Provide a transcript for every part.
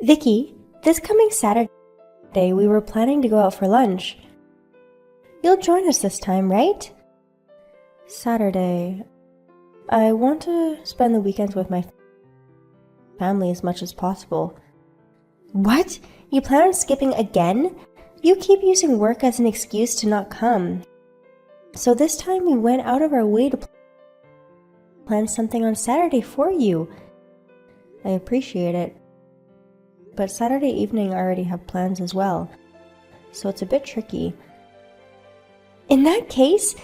Vicky, this coming Saturday we were planning to go out for lunch. You'll join us this time, right? Saturday. I want to spend the weekends with my family as much as possible. What? You plan on skipping again? You keep using work as an excuse to not come. So this time we went out of our way to plan something on Saturday for you. I appreciate it. But Saturday evening I already have plans as well, so it's a bit tricky. In that case,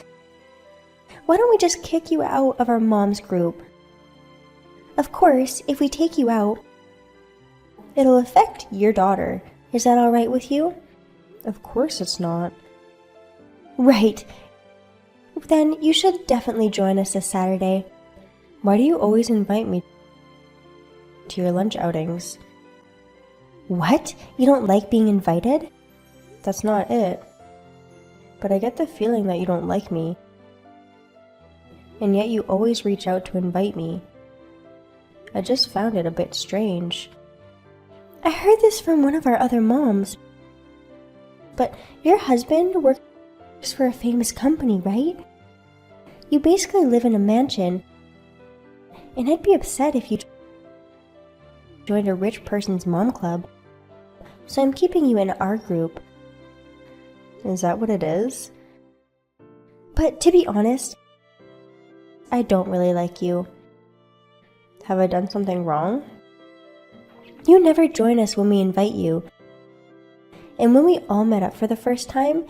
why don't we just kick you out of our mom's group? Of course, if we take you out, it'll affect your daughter. Is that alright with you? Of course it's not. Right. Then you should definitely join us this Saturday. Why do you always invite me to your lunch outings? What? You don't like being invited? That's not it. But I get the feeling that you don't like me. And yet you always reach out to invite me. I just found it a bit strange. I heard this from one of our other moms. But your husband works for a famous company, right? You basically live in a mansion. And I'd be upset if you joined a rich person's mom club. So I'm keeping you in our group. Is that what it is? But to be honest, I don't really like you. Have I done something wrong? You never join us when we invite you. And when we all met up for the first time,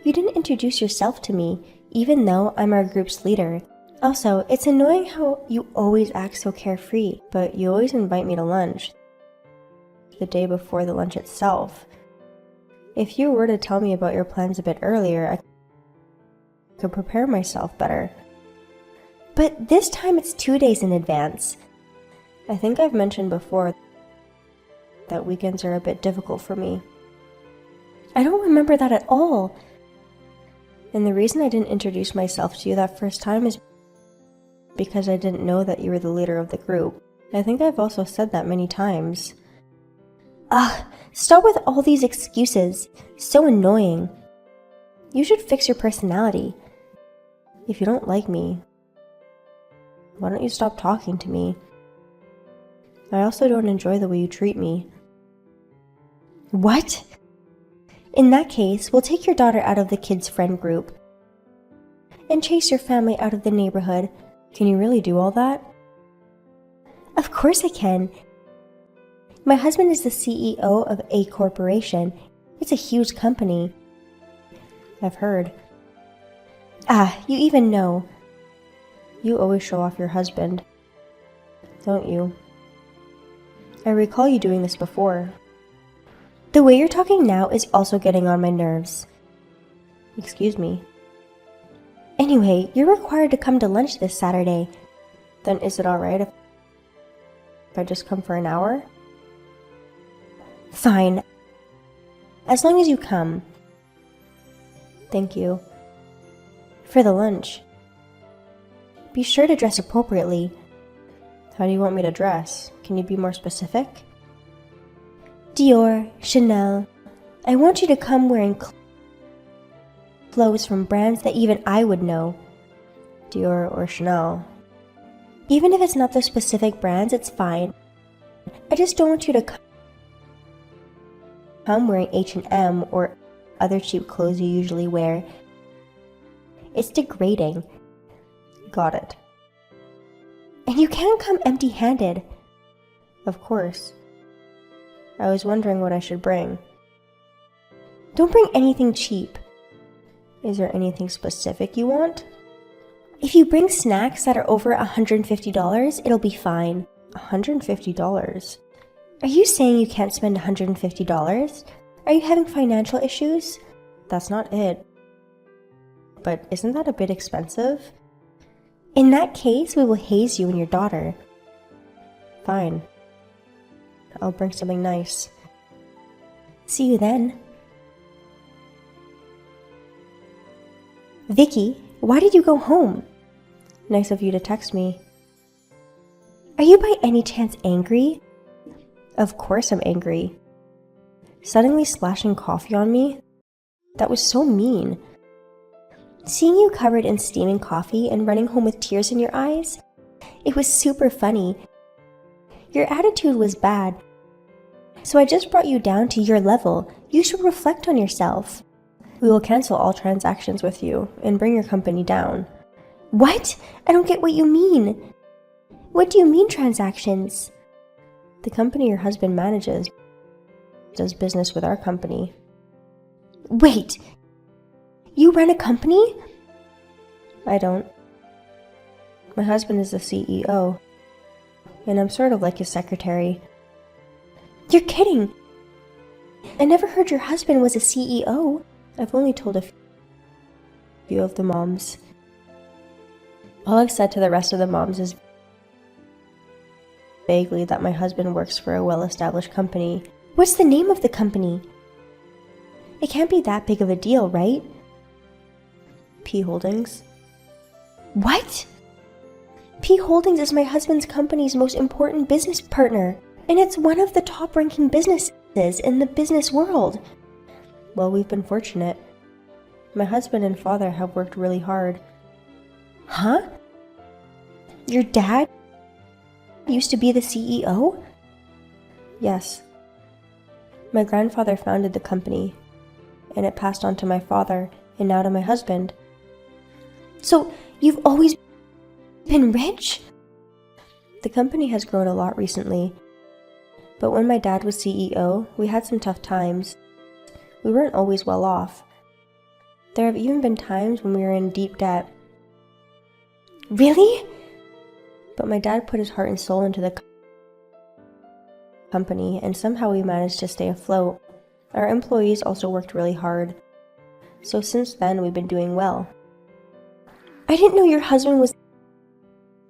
you didn't introduce yourself to me, even though I'm our group's leader. Also, it's annoying how you always act so carefree, but you always invite me to lunch the day before the lunch itself. If you were to tell me about your plans a bit earlier, I could prepare myself better. But this time it's 2 days in advance. I think I've mentioned before that weekends are a bit difficult for me. I don't remember that at all. And the reason I didn't introduce myself to you that first time is because I didn't know that you were the leader of the group. I think I've also said that many times. Ugh, stop with all these excuses. So annoying. You should fix your personality. If you don't like me, why don't you stop talking to me? I also don't enjoy the way you treat me. What? In that case, we'll take your daughter out of the kids' friend group and chase your family out of the neighborhood. Can you really do all that? Of course I can. My husband is the CEO of A Corporation. It's a huge company. I've heard. Ah, you even know. You always show off your husband, don't you? I recall you doing this before. The way you're talking now is also getting on my nerves. Excuse me. Anyway, you're required to come to lunch this Saturday. Then is it alright if I just come for an hour? Fine. As long as you come. Thank you. For the lunch. Be sure to dress appropriately. How do you want me to dress? Can you be more specific? Dior, Chanel. I want you to come wearing clothes from brands that even I would know. Dior or Chanel. Even if it's not the specific brands, it's fine. I just don't want you to come wearing H&M or other cheap clothes you usually wear. It's degrading. Got it. And you can't come empty-handed. Of course. I was wondering what I should bring. Don't bring anything cheap. Is there anything specific you want? If you bring snacks that are over $150, it'll be fine. $150? Are you saying you can't spend $150? Are you having financial issues? That's not it. But isn't that a bit expensive? In that case, we will haze you and your daughter. Fine. I'll bring something nice. See you then. Vicky, why did you go home? Nice of you to text me. Are you by any chance angry? Of course I'm angry. Suddenly splashing coffee on me? That was so mean. Seeing you covered in steaming coffee and running home with tears in your eyes? It was super funny. Your attitude was bad, so I just brought you down to your level. You should reflect on yourself. We will cancel all transactions with you and bring your company down. What? I don't get what you mean. What do you mean transactions? The company your husband manages does business with our company. Wait, you run a company? I don't. My husband is the CEO, and I'm sort of like his secretary. You're kidding! I never heard your husband was a CEO. I've only told a few of the moms. All I've said to the rest of the moms is vaguely that my husband works for a well-established company. What's the name of the company? It can't be that big of a deal, right? P Holdings. What? P Holdings is my husband's company's most important business partner, and it's one of the top-ranking businesses in the business world. Well, we've been fortunate. My husband and father have worked really hard. Huh? Your dad used to be the CEO? Yes. My grandfather founded the company, and it passed on to my father, and now to my husband. So, you've always been rich? The company has grown a lot recently, but when my dad was CEO, we had some tough times. We weren't always well off. There have even been times when we were in deep debt. Really? But my dad put his heart and soul into the company, and somehow we managed to stay afloat. Our employees also worked really hard. So since then, we've been doing well. I didn't know your husband was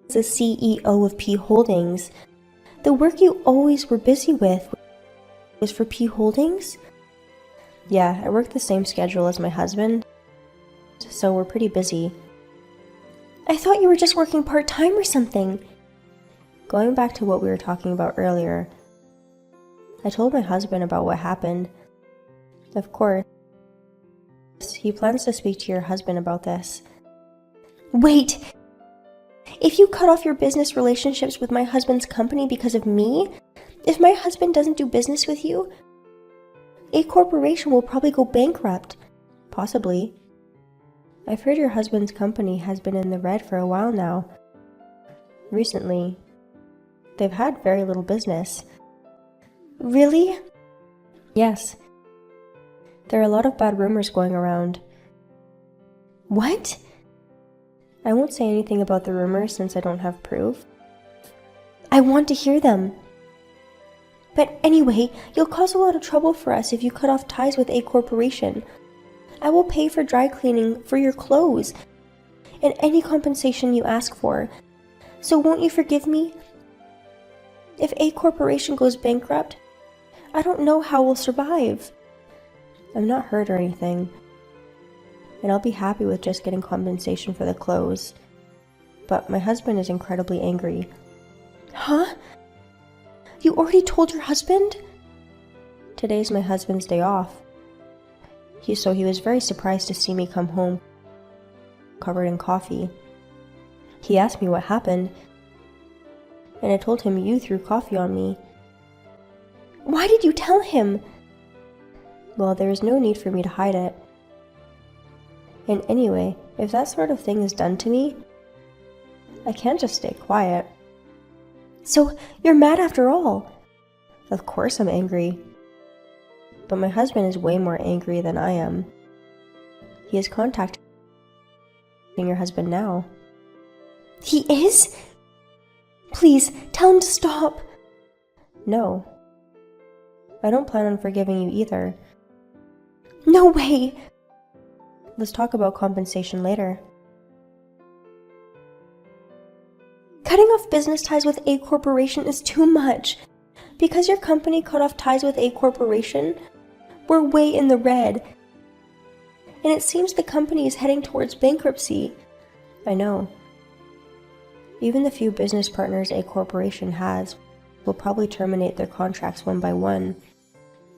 the CEO of P Holdings. The work you always were busy with was for P Holdings? Yeah, I work the same schedule as my husband, so we're pretty busy. I thought you were just working part-time or something. Going back to what we were talking about earlier, I told my husband about what happened. Of course, he plans to speak to your husband about this. Wait! If you cut off your business relationships with my husband's company because of me, if my husband doesn't do business with you, a corporation will probably go bankrupt. Possibly. I've heard your husband's company has been in the red for a while now. Recently, they've had very little business. Really? Yes. There are a lot of bad rumors going around. What? I won't say anything about the rumors since I don't have proof. I want to hear them. But anyway, you'll cause a lot of trouble for us if you cut off ties with a corporation. I will pay for dry cleaning for your clothes and any compensation you ask for. So won't you forgive me? If a corporation goes bankrupt, I don't know how we'll survive. I'm not hurt or anything, and I'll be happy with just getting compensation for the clothes. But my husband is incredibly angry. Huh? You already told your husband? Today's my husband's day off. So he was very surprised to see me come home covered in coffee. He asked me what happened, and I told him you threw coffee on me. Why did you tell him? Well, there is no need for me to hide it. And anyway, if that sort of thing is done to me, I can't just stay quiet. So, you're mad after all? Of course I'm angry. But my husband is way more angry than I am. He is contacting your husband now. He is? Please, tell him to stop. No. I don't plan on forgiving you either. No way! Let's talk about compensation later. Cutting off business ties with a corporation is too much. Because your company cut off ties with a corporation, we're way in the red. And it seems the company is heading towards bankruptcy. I know. Even the few business partners a corporation has will probably terminate their contracts one by one.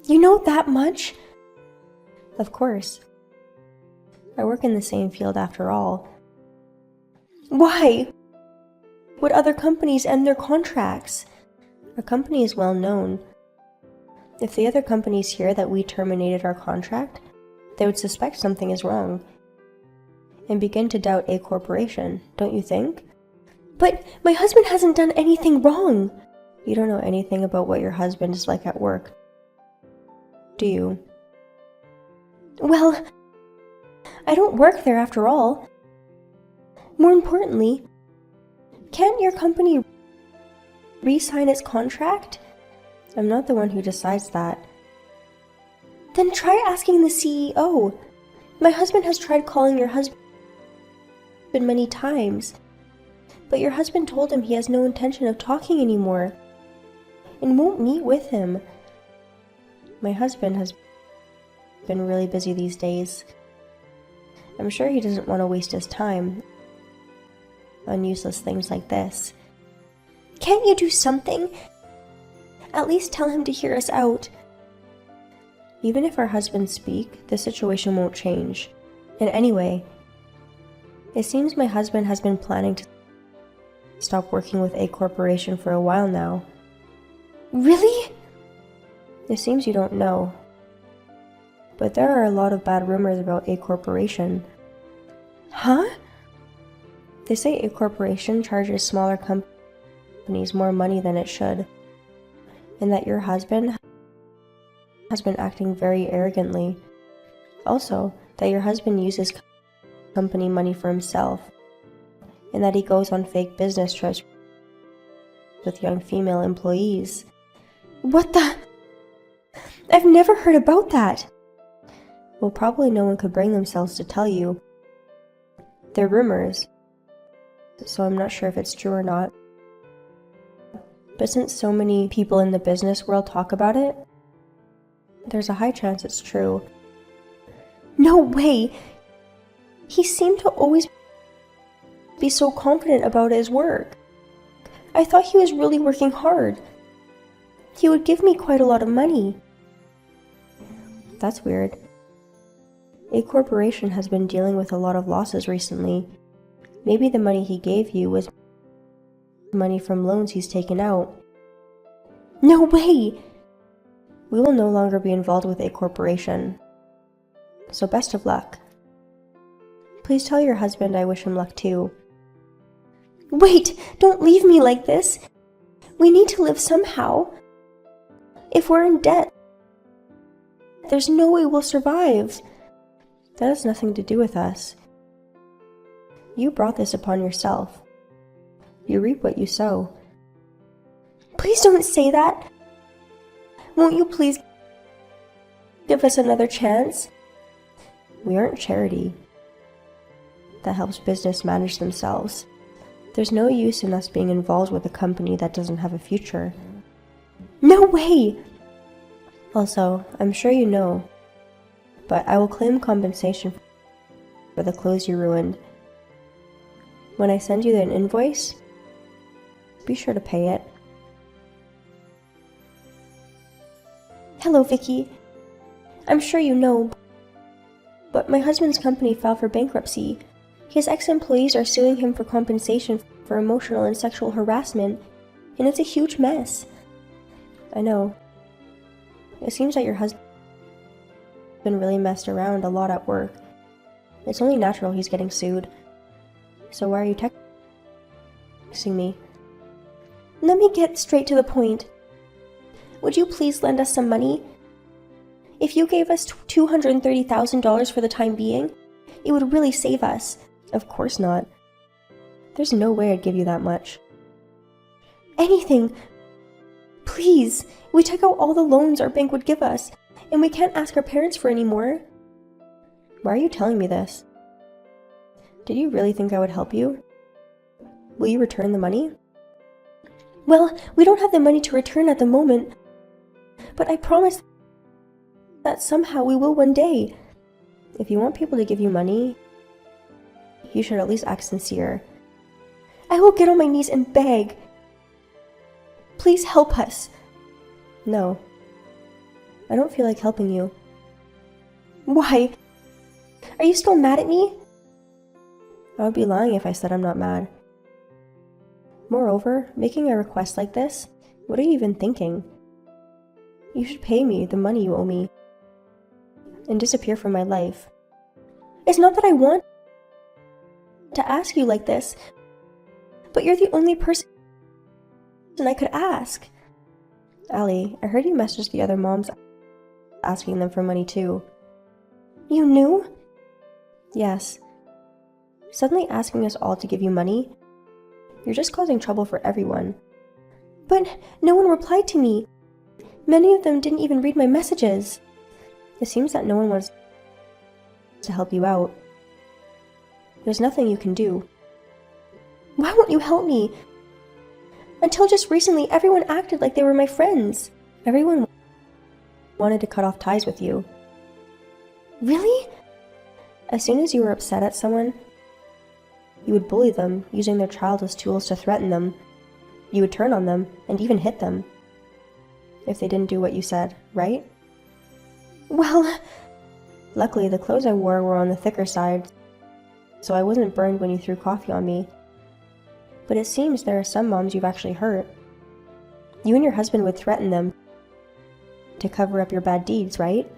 You know that much? Of course. I work in the same field after all. Why would other companies end their contracts? Our company is well known. If the other companies hear that we terminated our contract, they would suspect something is wrong and begin to doubt A Corporation, don't you think? But my husband hasn't done anything wrong. You don't know anything about what your husband is like at work, do you? Well, I don't work there after all. More importantly, can't your company re-sign its contract? I'm not the one who decides that. Then try asking the CEO. My husband has tried calling your husband many times, but your husband told him he has no intention of talking anymore and won't meet with him. My husband has been really busy these days. I'm sure he doesn't want to waste his time on useless things like this. Can't you do something? At least tell him to hear us out. Even if our husbands speak, the situation won't change. And anyway, it seems my husband has been planning to stop working with A Corporation for a while now. Really? It seems you don't know. But there are a lot of bad rumors about A Corporation. Huh? They say A Corporation charges smaller companies more money than it should, and that your husband has been acting very arrogantly. Also, that your husband uses company money for himself, and that he goes on fake business trips with young female employees. What the? I've never heard about that. Well, probably no one could bring themselves to tell you. They're rumors, so I'm not sure if it's true or not. But since so many people in the business world talk about it, there's a high chance it's true. No way! He seemed to always be so confident about his work. I thought he was really working hard. He would give me quite a lot of money. That's weird. A Corporation has been dealing with a lot of losses recently. Maybe the money he gave you was money from loans he's taken out. No way! We will no longer be involved with A Corporation. So best of luck. Please tell your husband I wish him luck too. Wait! Don't leave me like this! We need to live somehow. If we're in debt, there's no way we'll survive. That has nothing to do with us. You brought this upon yourself. You reap what you sow. Please don't say that. Won't you please give us another chance? We aren't charity that helps business manage themselves. There's no use in us being involved with a company that doesn't have a future. No way! Also, I'm sure you know, but I will claim compensation for the clothes you ruined. When I send you an invoice, be sure to pay it. Hello, Vicky. I'm sure you know, but my husband's company filed for bankruptcy. His ex-employees are suing him for compensation for emotional and sexual harassment, and it's a huge mess. I know. It seems that your husband really messed around a lot at work. It's only natural he's getting sued. So why are you texting me? Let me get straight to the point. Would you please lend us some money? If you gave us $230,000 for the time being, it would really save us. Of course not. There's no way I'd give you that much. Anything. Please. We took out all the loans our bank would give us, and we can't ask our parents for any more. Why are you telling me this? Did you really think I would help you? Will you return the money? Well, we don't have the money to return at the moment, but I promise that somehow we will one day. If you want people to give you money, you should at least act sincere. I will get on my knees and beg. Please help us. No. I don't feel like helping you. Why? Are you still mad at me? I would be lying if I said I'm not mad. Moreover, making a request like this, what are you even thinking? You should pay me the money you owe me and disappear from my life. It's not that I want to ask you like this, but you're the only person I could ask. Allie, I heard you messaged the other moms asking them for money too. You knew? Yes. Suddenly asking us all to give you money? You're just causing trouble for everyone. But no one replied to me. Many of them didn't even read my messages. It seems that no one wants to help you out. There's nothing you can do. Why won't you help me? Until just recently, everyone acted like they were my friends. Everyone wanted to cut off ties with you. Really? As soon as you were upset at someone, you would bully them, using their child as tools to threaten them. You would turn on them, and even hit them. If they didn't do what you said, right? Well, luckily the clothes I wore were on the thicker side, so I wasn't burned when you threw coffee on me. But it seems there are some moms you've actually hurt. You and your husband would threaten them to cover up your bad deeds, right?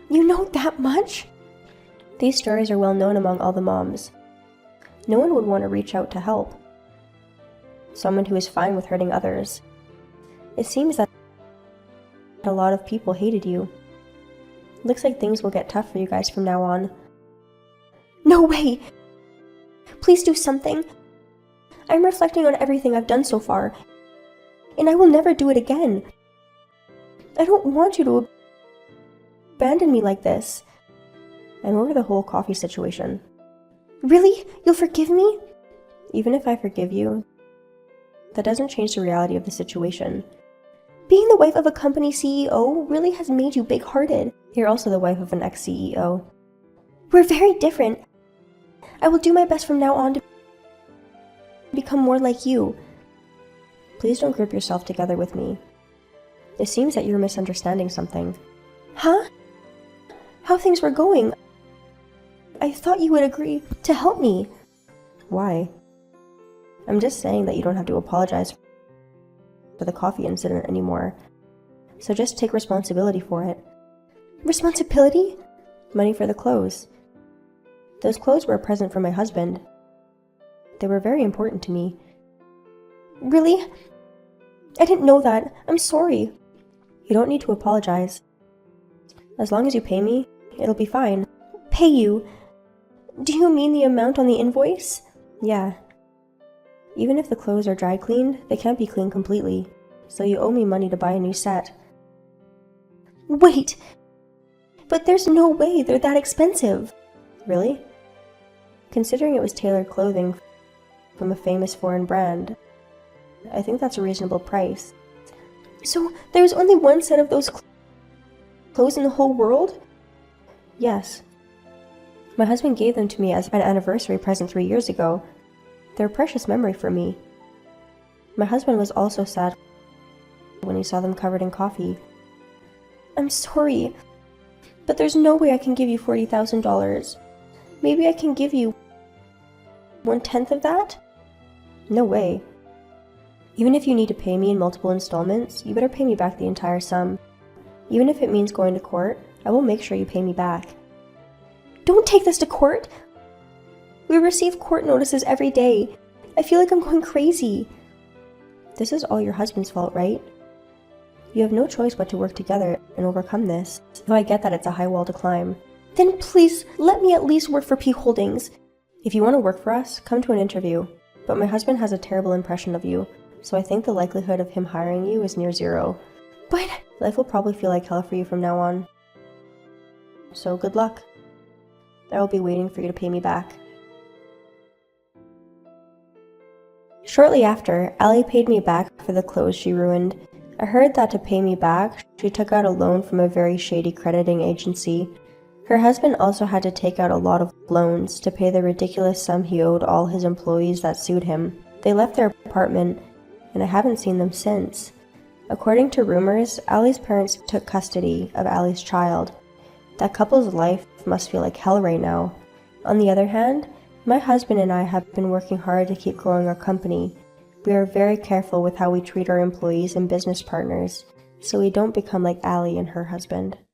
You know that much? These stories are well known among all the moms. No one would want to reach out to help someone who is fine with hurting others. It seems that a lot of people hated you. Looks like things will get tough for you guys from now on. No way! Please do something. I'm reflecting on everything I've done so far, and I will never do it again. I don't want you to abandon me like this. I'm over the whole coffee situation. Really? You'll forgive me? Even if I forgive you, that doesn't change the reality of the situation. Being the wife of a company CEO really has made you big-hearted. You're also the wife of an ex-CEO. We're very different. I will do my best from now on to become more like you. Please don't group yourself together with me. It seems that you're misunderstanding something. Huh? How things were going? I thought you would agree to help me. Why? I'm just saying that you don't have to apologize for the coffee incident anymore. So just take responsibility for it. Responsibility? Money for the clothes. Those clothes were a present from my husband. They were very important to me. Really? I didn't know that. I'm sorry. You don't need to apologize. As long as you pay me, it'll be fine. Pay you? Do you mean the amount on the invoice? Yeah. Even if the clothes are dry cleaned, they can't be cleaned completely, so you owe me money to buy a new set. Wait! But there's no way they're that expensive. Really? Considering it was tailored clothing from a famous foreign brand, I think that's a reasonable price. So there's only one set of those clothes in the whole world? Yes. My husband gave them to me as an anniversary present 3 years ago. They're a precious memory for me. My husband was also sad when he saw them covered in coffee. I'm sorry, but there's no way I can give you $40,000. Maybe I can give you 1/10 of that? No way. Even if you need to pay me in multiple installments, you better pay me back the entire sum. Even if it means going to court, I will make sure you pay me back. Don't take this to court! We receive court notices every day. I feel like I'm going crazy. This is all your husband's fault, right? You have no choice but to work together and overcome this, though I get that it's a high wall to climb. Then please, let me at least work for P Holdings. If you want to work for us, come to an interview. But my husband has a terrible impression of you, so I think the likelihood of him hiring you is near zero. But life will probably feel like hell for you from now on. So good luck. I will be waiting for you to pay me back. Shortly after, Allie paid me back for the clothes she ruined. I heard that to pay me back, she took out a loan from a very shady crediting agency. Her husband also had to take out a lot of loans to pay the ridiculous sum he owed all his employees that sued him. They left their apartment and I haven't seen them since. According to rumors, Allie's parents took custody of Allie's child. That couple's life must feel like hell right now. On the other hand, my husband and I have been working hard to keep growing our company. We are very careful with how we treat our employees and business partners, so we don't become like Allie and her husband.